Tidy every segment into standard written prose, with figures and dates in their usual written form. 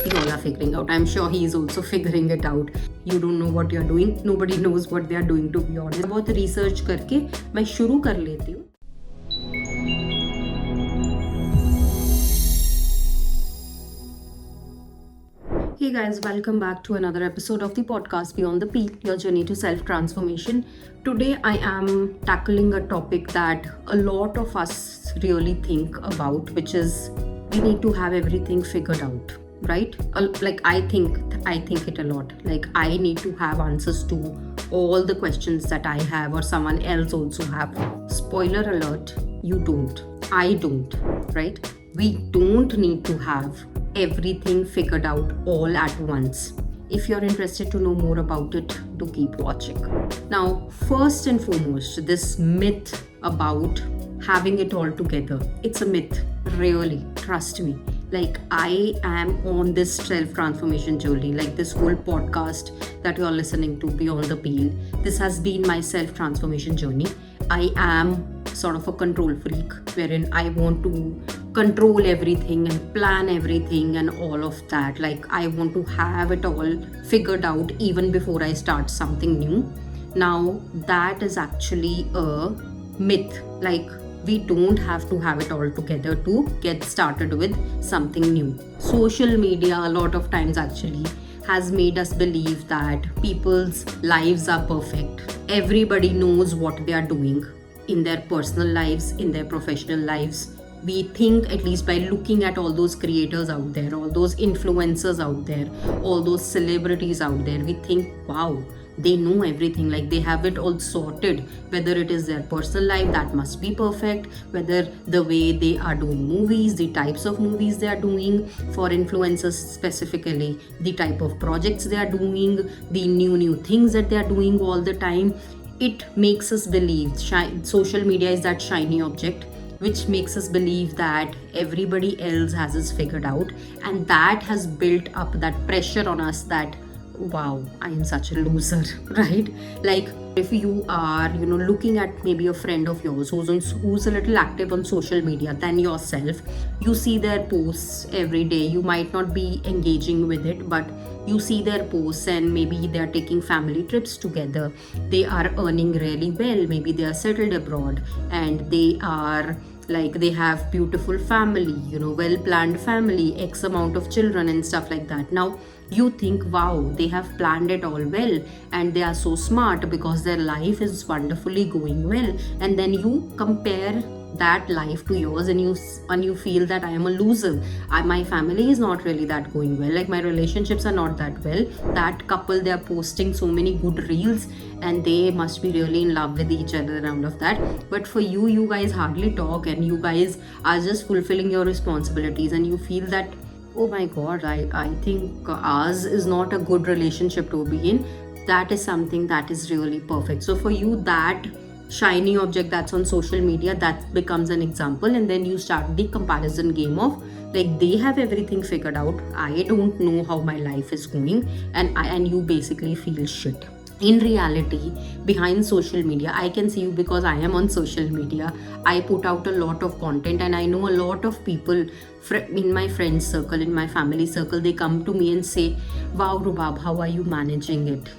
We all are figuring out. I'm sure he is also figuring it out. You don't know what you're doing. Nobody knows what they are doing, to be honest. बहुत research करके मैं शुरू कर लेती हूँ. Hey guys, welcome back to another episode of the podcast Beyond the Peel, your journey to self-transformation. Today I am tackling a topic that a lot of us really think about, which is we need to have everything figured out, right? Like I think it a lot. Like I need to have answers to all the questions that I have or someone else also have. Spoiler alert, you don't. I don't, right? We don't need to have everything figured out all at once. If you're interested to know more about it, do keep watching. Now, first and foremost, this myth about having it all together, it's a myth, really, trust me. Like I am on this self-transformation journey, like this whole podcast that you're listening to, Beyond the Peel, this has been my self-transformation journey. I am sort of a control freak, wherein I want to control everything and plan everything and all of that. Like I want to have it all figured out even before I start something new. Now that is actually a myth. Like we don't have to have it all together to get started with something new. Social media a lot of times actually has made us believe that people's lives are perfect. Everybody knows what they are doing in their personal lives, in their professional lives. We think, at least by looking at all those creators out there, all those influencers out there, all those celebrities out there, we think, wow, they know everything, like they have it all sorted. Whether it is their personal life, that must be perfect. Whether the way they are doing movies, the types of movies they are doing, for influencers specifically, the type of projects they are doing, the new things that they are doing all the time. It makes us believe social media is that shiny object, which makes us believe that everybody else has this figured out, and that has built up that pressure on us that, wow, I am such a loser, right? Like if you are, looking at maybe a friend of yours who's a little active on social media than yourself, you see their posts every day. You might not be engaging with it, but you see their posts and maybe they are taking family trips together. They are earning really well. Maybe they are settled abroad and they are like they have beautiful family, well planned family, X amount of children and stuff like that. Now you think, wow, they have planned it all well and they are so smart because their life is wonderfully going well, and then you compare that life to yours and you feel that I am a loser. My family is not really that going well, like my relationships are not that well. That couple, they are posting so many good reels and they must be really in love with each other and all of that. But for you guys hardly talk and you guys are just fulfilling your responsibilities, and you feel that, oh my god, I think ours is not a good relationship to be in. That is something that is really perfect. So for you, that shiny object that's on social media, that becomes an example, and then you start the comparison game of like they have everything figured out, I don't know how my life is going, and you basically feel shit. In reality, behind social media, I can see you because I am on social media. I put out a lot of content, and I know a lot of people in my friends circle, in my family circle, they come to me and say, wow, Rubab, how are you managing it?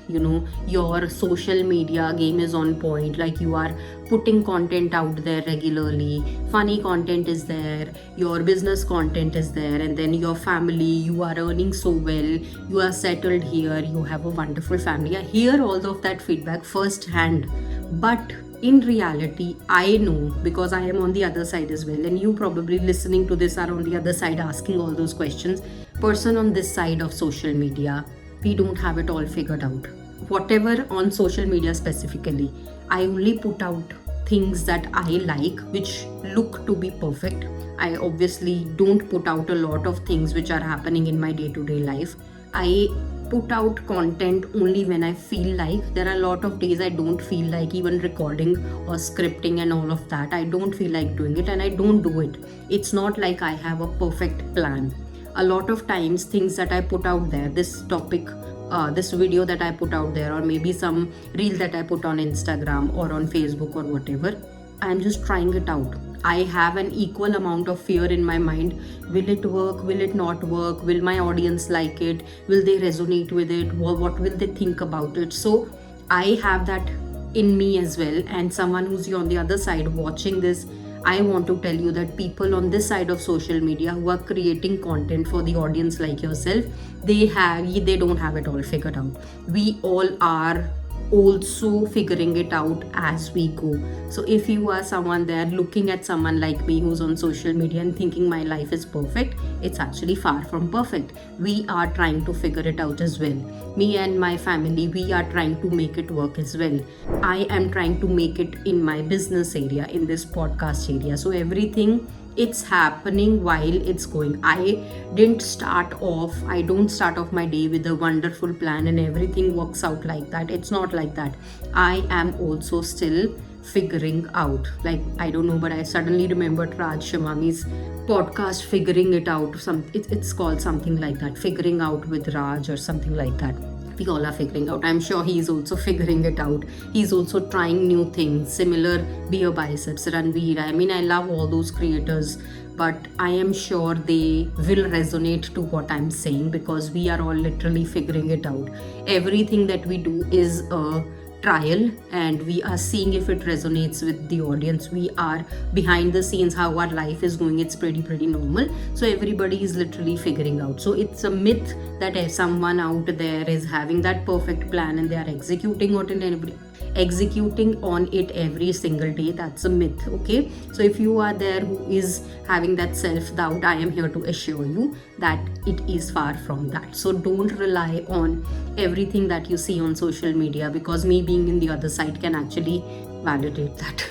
Your social media game is on point. Like you are putting content out there regularly. Funny content is there. Your business content is there. And then your family, you are earning so well. You are settled here. You have a wonderful family. I hear all of that feedback firsthand. But in reality, I know because I am on the other side as well, and you probably listening to this are on the other side asking all those questions. Person on this side of social media, we don't have it all figured out. Whatever on social media specifically, I only put out things that I like, which look to be perfect. I obviously don't put out a lot of things which are happening in my day-to-day life. I put out content only when I feel like. There are a lot of days I don't feel like even recording or scripting and all of that. I don't feel like doing it and I don't do it. It's not like I have a perfect plan. A lot of times things that I put out there, this topic, this video that I put out there, or maybe some reel that I put on Instagram or on Facebook or whatever, I'm just trying it out. I have an equal amount of fear in my mind. Will it work? Will it not work? Will my audience like it? Will they resonate with it? What will they think about it? So I have that in me as well. And someone who's on the other side watching this, I want to tell you that people on this side of social media who are creating content for the audience like yourself, they don't have it all figured out. We all are also figuring it out as we go. So if you are someone there looking at someone like me who's on social media and thinking my life is perfect, it's actually far from perfect. We are trying to figure it out as well. Me and my family, we are trying to make it work as well. I am trying to make it in my business area, in this podcast area. So everything, it's happening while it's going. I don't start off my day with a wonderful plan and everything works out like that. It's not like that. I am also still figuring out, like, I don't know, but I suddenly remembered Raj Shamami's podcast, Figuring It Out. It's called something like that, Figuring Out with Raj or something like that. We all are figuring out. I'm sure he's also figuring it out. He's also trying new things. Similar, Beer Biceps, Ranveer. I mean, I love all those creators, but I am sure they will resonate to what I'm saying, because we are all literally figuring it out. Everything that we do is a trial, and we are seeing if it resonates with the audience. We are behind the scenes, how our life is going, it's pretty normal. So everybody is literally figuring out. So it's a myth that if someone out there is having that perfect plan and they are executing on it every single day, that's a myth. Okay, so if you are there who is having that self-doubt, I am here to assure you that it is far from that. So don't rely on everything that you see on social media, because me being in the other side can actually validate that.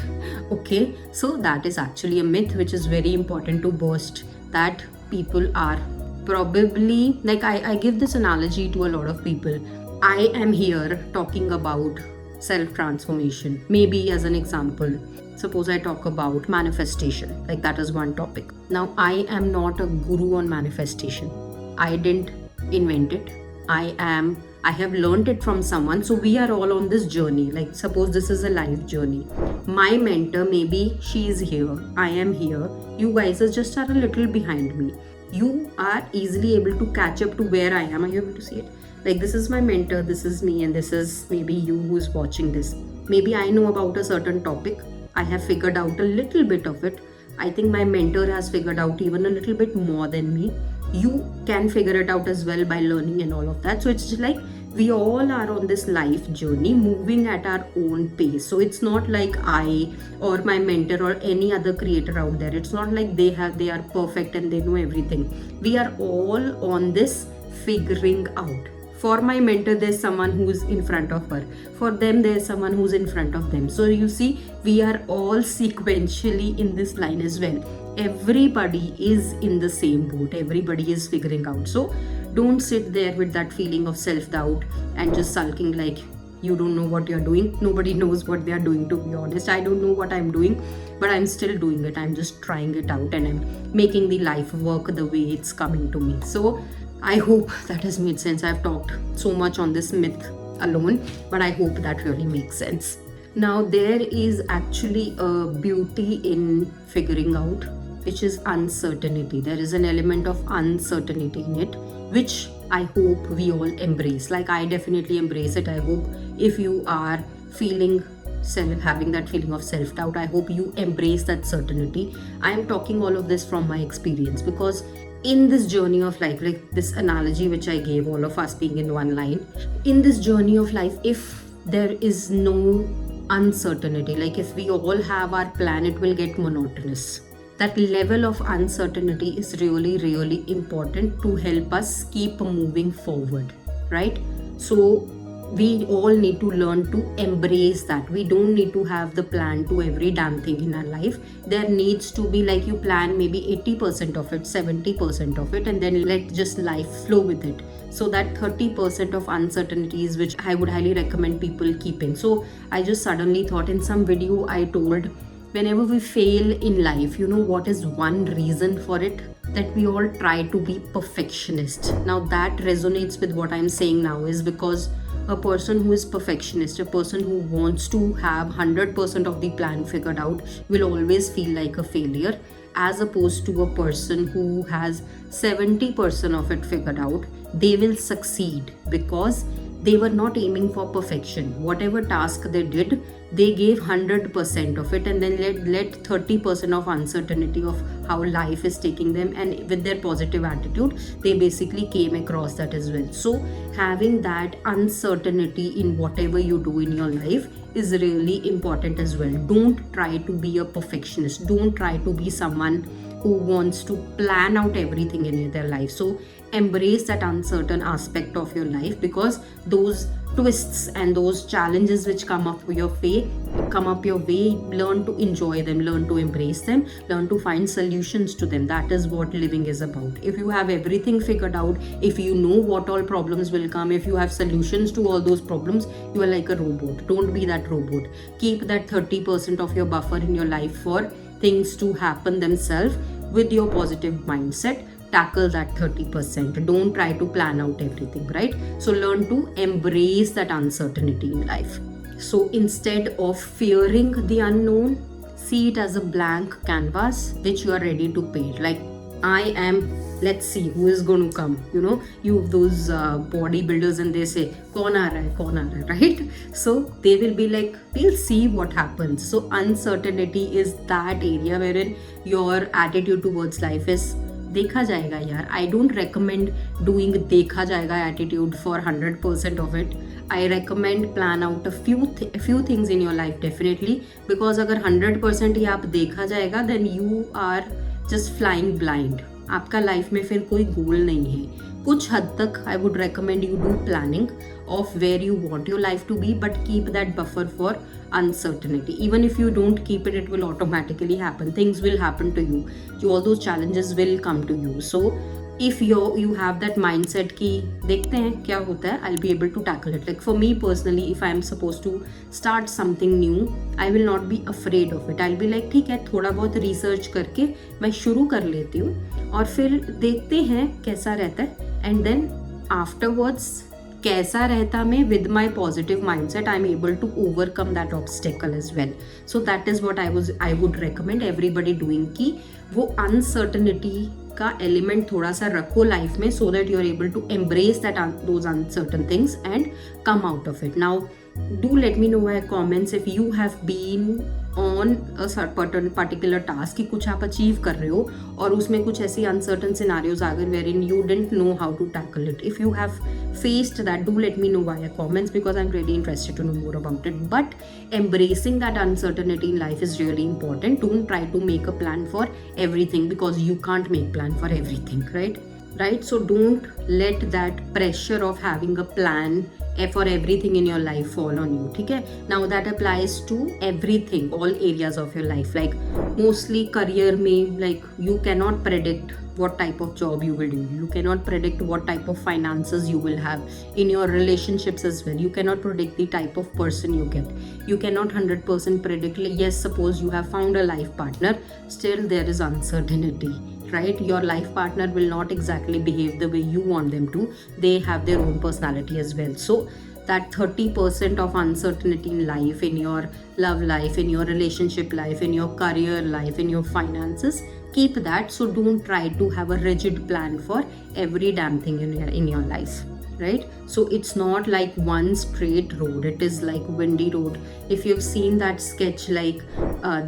Okay, so that is actually a myth which is very important to burst, that people are probably, like, I give this analogy to a lot of people. I am here talking about self-transformation. Maybe as an example, suppose I talk about manifestation, like that is one topic. Now, I am not a guru on manifestation. I didn't invent it. I have learned it from someone. So we are all on this journey. Like, suppose this is a life journey. My mentor, maybe she is here, I am here. You guys are just a little behind me. You are easily able to catch up to where I am. Are you able to see it? Like, this is my mentor, this is me, and this is maybe you who's watching this. Maybe I know about a certain topic. I have figured out a little bit of it. I think my mentor has figured out even a little bit more than me. You can figure it out as well by learning and all of that. So it's just like we all are on this life journey, moving at our own pace. So it's not like I or my mentor or any other creator out there, it's not like they are perfect and they know everything. We are all on this figuring out. For my mentor, there's someone who's in front of her. For them, there's someone who's in front of them. So you see, we are all sequentially in this line as well. Everybody is in the same boat. Everybody is figuring out. So don't sit there with that feeling of self-doubt and just sulking like you don't know what you're doing. Nobody knows what they are doing, to be honest. I don't know what I'm doing, but I'm still doing it. I'm just trying it out and I'm making the life work the way it's coming to me. So I hope that has made sense. I've talked so much on this myth alone, but I hope that really makes sense. Now, there is actually a beauty in figuring out, which is uncertainty. There is an element of uncertainty in it, which I hope we all embrace. Like, I definitely embrace it. I hope if you are having that feeling of self-doubt, I hope you embrace that certainty. I am talking all of this from my experience, because in this journey of life, like this analogy which I gave, all of us being in one line, in this journey of life, if there is no uncertainty, like if we all have our plan, it will get monotonous. That level of uncertainty is really important to help us keep moving forward, right? So we all need to learn to embrace that. We don't need to have the plan to every damn thing in our life. There needs to be, like, you plan maybe 80% of it, 70% of it, and then let just life flow with it. So that 30% of uncertainties, which I would highly recommend people keeping. So I just suddenly thought, in some video I told, whenever we fail in life, you know what is one reason for it? that we all try to be perfectionist. Now that resonates with what I'm saying now, is because a person who is perfectionist, a person who wants to have 100% of the plan figured out, will always feel like a failure, as opposed to a person who has 70% of it figured out. They will succeed because they were not aiming for perfection. Whatever task they did, they gave 100% of it, and then let 30% of uncertainty of how life is taking them, and with their positive attitude they basically came across that as well. So having that uncertainty in whatever you do in your life is really important as well. Don't try to be a perfectionist. Don't try to be someone who wants to plan out everything in their life. So embrace that uncertain aspect of your life, because those twists and those challenges which come up your way, learn to enjoy them, learn to embrace them, learn to find solutions to them. That is what living is about. If you have everything figured out, if you know what all problems will come, if you have solutions to all those problems, you are like a robot. Don't be that robot. Keep that 30% of your buffer in your life for things to happen themselves. With your positive mindset, tackle that 30%. Don't try to plan out everything, right? So learn to embrace that uncertainty in life. So instead of fearing the unknown, see it as a blank canvas which you are ready to paint. Like, I am, let's see who is going to come. You those bodybuilders, and they say kaun aa raha hai, right? So they will be like, we'll see what happens. So uncertainty is that area wherein your attitude towards life is देखा जाएगा यार. I don't recommend doing देखा जाएगा attitude for 100% of it. I recommend plan out a few things in your life definitely, because अगर 100% ही आप देखा जाएगा, then you are just flying blind. आपका लाइफ में फिर कोई गोल नहीं है. कुछ हद तक I would recommend you do planning of where you want your life to be, but keep that buffer for uncertainty. Even if you don't keep it, it will automatically happen. Things will happen to you. All those challenges will come to you. So if you have that mindset कि देखते हैं क्या होता है, I'll be able to tackle it. Like for me personally, if I am supposed to start something new, I will not be afraid of it. I'll be like, ठीक है, थोड़ा बहुत रिसर्च करके मैं शुरू कर लेती हूँ और फिर देखते हैं कैसा रहता है, and then afterwards कैसा रहता मैं, with my positive mindset I'm able to overcome that obstacle as well. So that is what I would recommend everybody doing, कि वो uncertainty का element थोड़ा सा रखो लाइफ में, so that you are able to embrace those uncertain things and come out of it. Now do let me know via comments if you have been on a certain particular task कि कुछ आप achieve कर रहे हो और उसमें कुछ ऐसी uncertain scenarios आ गए wherein you didn't know how to tackle it. If you have faced that, do let me know via comments, because I'm really interested to know more about it. But embracing that uncertainty in life is really important. Don't try to make a plan for everything, because you can't make plan for everything, right? So don't let that pressure of having a plan for everything in your life fall on you. ठीक है? Now that applies to everything, all areas of your life. Like mostly career में, like you cannot predict what type of job you will do. You cannot predict what type of finances you will have. In your relationships as well, you cannot predict the type of person you get. You cannot 100% predict. Yes, suppose you have found a life partner, still there is uncertainty, right? Your life partner will not exactly behave the way you want them to. They have their own personality as well. So that 30% of uncertainty in life, in your love life, in your relationship life, in your career life, in your finances, keep that. So don't try to have a rigid plan for every damn thing in your life, right? So it's not like one straight road. It is like windy road. If you've seen that sketch, like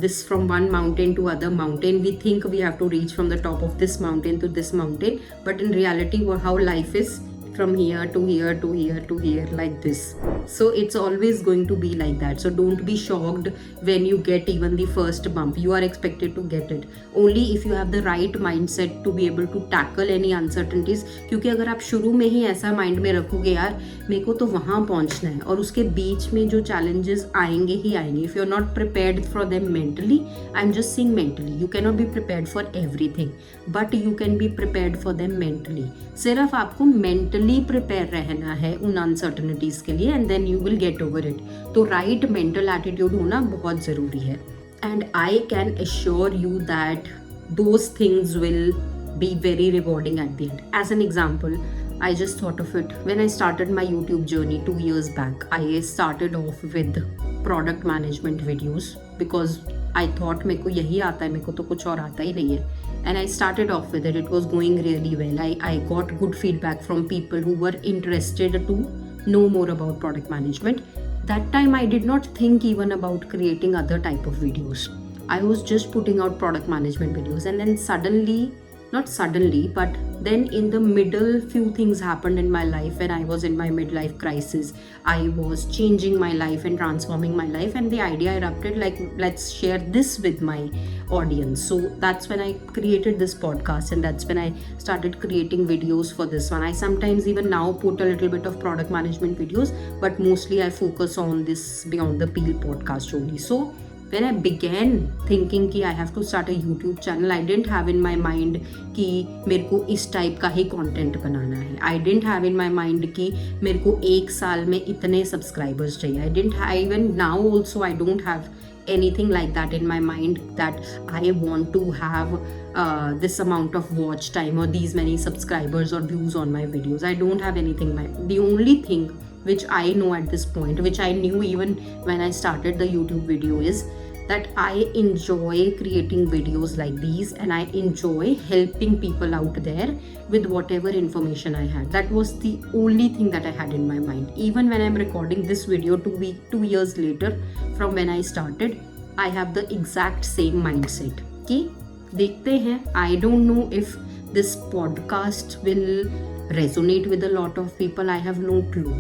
this from one mountain to other mountain, we think we have to reach from the top of this mountain to this mountain, but in reality how life is, from here to here to here to here, like this. So it's always going to be like that. So don't be shocked when you get even the first bump. You are expected to get it only if you have the right mindset to be able to tackle any uncertainties. क्योंकि अगर आप शुरू में ही ऐसा mind में रखोगे, यार मेरे को तो वहाँ पहुँचना है, और उसके बीच में जो challenges आएंगे ही आएंगे, if you're not prepared for them mentally, I'm just saying mentally, you cannot be prepared for everything, but you can be prepared for them mentally. सिर्फ आपको mentally प्रिपेयर रहना है उन अनसर्टनिटीज के लिए, and then you will get over it. तो right mental attitude होना बहुत ज़रूरी है, and I can assure you that those things will be very rewarding at the end. As an example, I just thought of it when I started my YouTube journey 2 years back. I started off with product management videos because I thought मेरे को यही आता है, मेरे को तो कुछ और आता ही नहीं है. And I started off with it. It was going really well. I got good feedback from people who were interested to know more about product management. That time I did not think even about creating other type of videos. I was just putting out product management videos, and then suddenly, not suddenly, but then in the middle, few things happened in my life when I was in my midlife crisis. I was changing my life and transforming my life, and the idea erupted like, let's share this with my audience. So that's when I created this podcast, and that's when I started creating videos for this one. I sometimes even now put a little bit of product management videos, but mostly I focus on this Beyond the Peel podcast only. So when I began thinking कि I have to start a YouTube channel, I didn't have in my mind कि मेरे को इस type का ही content बनाना है. I didn't have in my mind कि मेरे को 1 साल में इतने सब्सक्राइबर्स चाहिए. I didn't have, even now also I don't have anything like that in my mind that I want to have this amount of watch time or these many subscribers or views on my videos. I don't have anything in mind. The only thing which I know at this point, which I knew even when I started the YouTube video, is that I enjoy creating videos like these, and I enjoy helping people out there with whatever information I had. That was the only thing that I had in my mind. Even when I'm recording this video 2 years later from when I started, I have the exact same mindset. कि देखते हैं, I don't know if this podcast will resonate with a lot of people. I have no clue.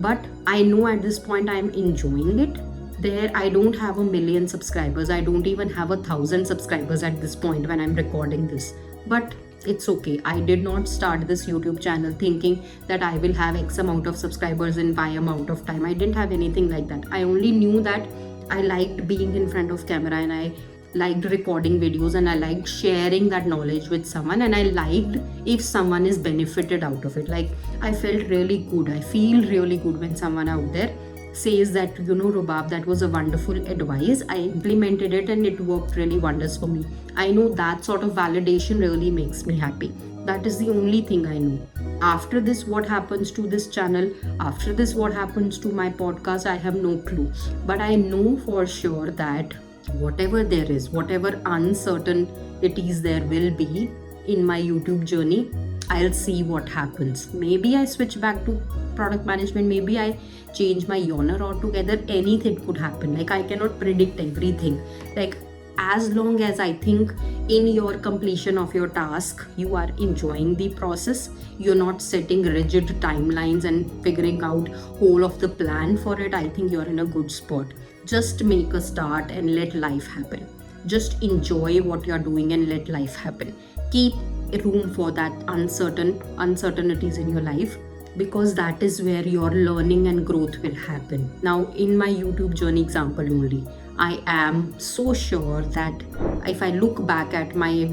But I know at this point I am enjoying it. There, I don't have 1 million subscribers. I don't even have 1,000 subscribers at this point when I'm recording this. But it's okay. I did not start this YouTube channel thinking that I will have X amount of subscribers in Y amount of time. I didn't have anything like that. I only knew that I liked being in front of camera, and I liked recording videos, and I liked sharing that knowledge with someone, and I liked if someone is benefited out of it. Like, I felt really good. I feel really good when someone out there says that, you know, Rubab, that was a wonderful advice. I implemented it and it worked really wonders for me. I know that sort of validation really makes me happy. That is the only thing I know. After this, what happens to this channel? After this, what happens to my podcast? I have no clue. But I know for sure that whatever there is, whatever uncertainties there will be in my YouTube journey, I'll see what happens. Maybe I switch back to product management. Maybe I change my genre altogether. Anything could happen. Like, I cannot predict everything. Like, as long as I think in your completion of your task, you are enjoying the process, you're not setting rigid timelines and figuring out whole of the plan for it, I think you're in a good spot. Just make a start and let life happen. Just enjoy what you're doing and let life happen. Keep room for that uncertainties in your life, because that is where your learning and growth will happen. Now, in my YouTube journey example only, I am so sure that if I look back at my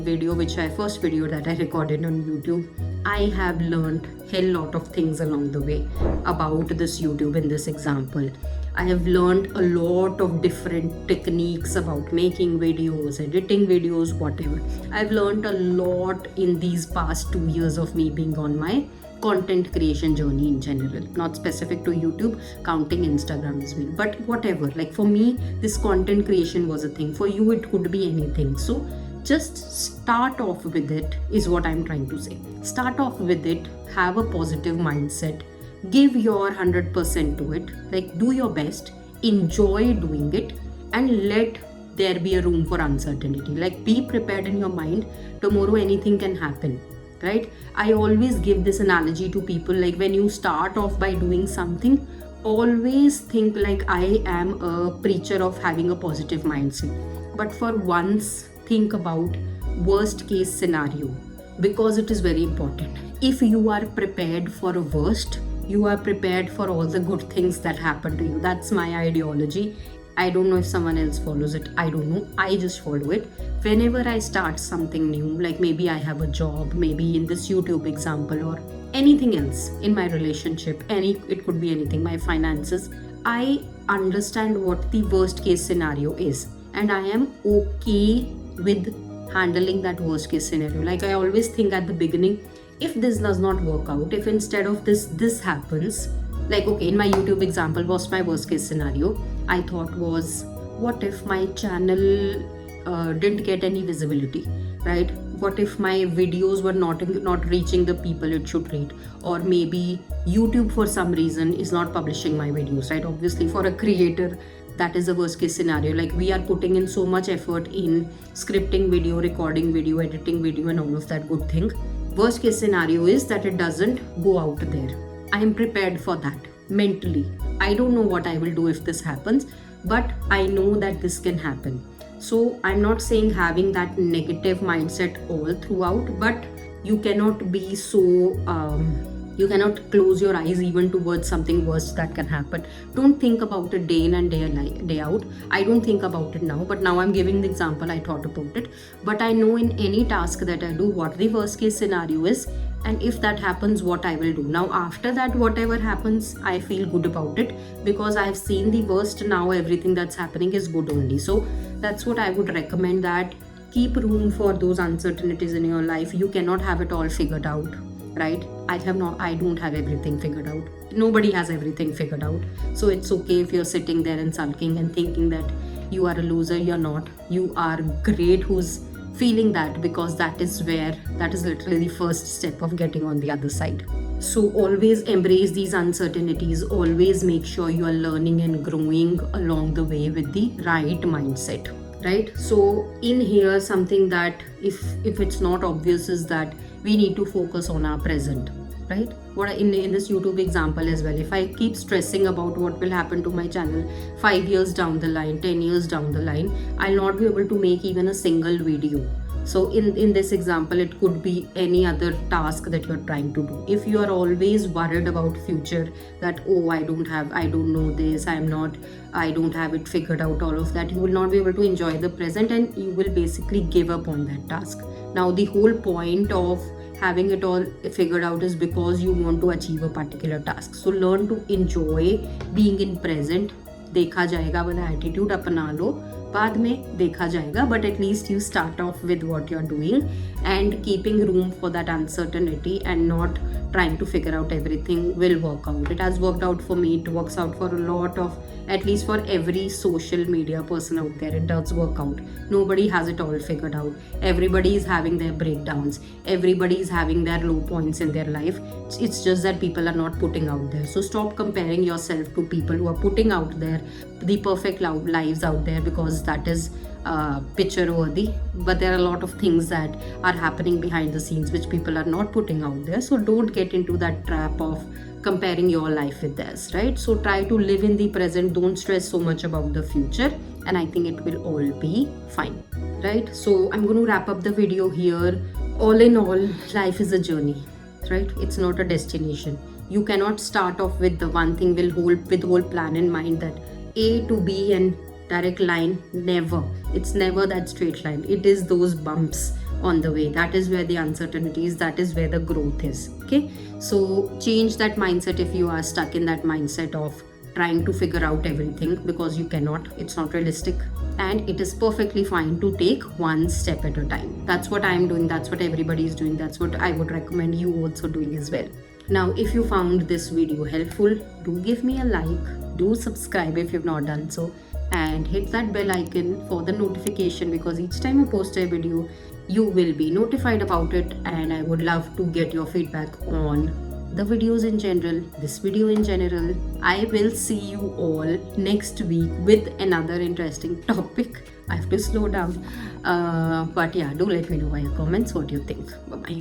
first video that I recorded on YouTube, I have learned hell lot of things along the way about this YouTube in this example. I have learned a lot of different techniques about making videos, editing videos, whatever. I've learned a lot in these past 2 years of me being on my content creation journey in general, not specific to YouTube, counting Instagram as well, but whatever. Like, for me, this content creation was a thing. For you, it could be anything. So just start off with it is what I'm trying to say. Start off with it, have a positive mindset, give your 100% to it, like, do your best, enjoy doing it, and let there be a room for uncertainty. Like, be prepared in your mind. Tomorrow anything can happen, right? I always give this analogy to people, like, when you start off by doing something, always think like, I am a preacher of having a positive mindset. But for once, think about worst case scenario, because it is very important. If you are prepared for a worst, you are prepared for all the good things that happen to you. That's my ideology. I don't know if someone else follows it. I don't know. I just follow it. Whenever I start something new, like maybe I have a job, maybe in this YouTube example, or anything else in my relationship, it could be anything, my finances, I understand what the worst case scenario is, and I am okay with handling that worst case scenario. Like I always think at the beginning, if this does not work out, if instead of this happens, like okay, in my YouTube example, what's my worst case scenario? I thought was, what if my channel didn't get any visibility, right? What if my videos were not reaching the people it should reach, or maybe YouTube for some reason is not publishing my videos, right? Obviously for a creator, that is the worst case scenario. Like we are putting in so much effort in scripting video, recording video, editing video, and all of that good thing. Worst case scenario is that it doesn't go out there. I am prepared for that mentally. I don't know what I will do if this happens, but I know that this can happen. So I'm not saying having that negative mindset all throughout, but you cannot be so you cannot close your eyes even towards something worse that can happen. Don't think about it day in and day out. I don't think about it now, but now I'm giving the example. I thought about it, but I know in any task that I do what the worst case scenario is, and if that happens, what I will do. Now after that, whatever happens, I feel good about it because I've seen the worst. Now everything that's happening is good only. So that's what I would recommend, that keep room for those uncertainties in your life. You cannot have it all figured out, right? I don't have everything figured out. Nobody has everything figured out. So it's okay if you're sitting there and sulking and thinking that you are a loser. You're not. You are great who's feeling that, because that is literally the first step of getting on the other side. So always embrace these uncertainties. Always make sure you are learning and growing along the way with the right mindset, right? So in here, something that if it's not obvious is that we need to focus on our present, right? What in this YouTube example as well, if I keep stressing about what will happen to my channel 5 years down the line, 10 years down the line, I'll not be able to make even a single video. So in this example, it could be any other task that you're trying to do. If you are always worried about future, that oh, I don't know this, I don't have it figured out, all of that, you will not be able to enjoy the present, and you will basically give up on that task. Now the whole point of having it all figured out is because you want to achieve a particular task. So learn to enjoy being in present. देखा जाएगा वाला attitude अपना लो, बाद में देखा जाएगा, but at least you start off with what you're doing and keeping room for that uncertainty and not trying to figure out everything will work out. It has worked out for me. It works out for a lot of, at least for every social media person out there, it does work out. Nobody has it all figured out. Everybody is having their breakdowns. Everybody is having their low points in their life. It's just that people are not putting out there. So stop comparing yourself to people who are putting out there the perfect lives out there, because that is picture worthy, but there are a lot of things that are happening behind the scenes which people are not putting out there. So don't get into that trap of comparing your life with theirs, right? So try to live in the present. Don't stress so much about the future, and I think it will all be fine, right? So I'm going to wrap up the video here. All in all, life is a journey, right? It's not a destination. You cannot start off with the one thing with the whole plan in mind, that A to B and direct line. Never. It's never that straight line. It is those bumps on the way. That is where the uncertainty is. That is where the growth is. Okay. So change that mindset if you are stuck in that mindset of trying to figure out everything, because you cannot. It's not realistic. And it is perfectly fine to take one step at a time. That's what I'm doing. That's what everybody is doing. That's what I would recommend you also doing as well. Now, if you found this video helpful, do give me a like, do subscribe if you've not done so, and hit that bell icon for the notification, because each time I post a video, you will be notified about it. And I would love to get your feedback on the videos in general, this video in general. I will see you all next week with another interesting topic. I have to slow down. But yeah, do let me know via comments what you think. Bye-bye.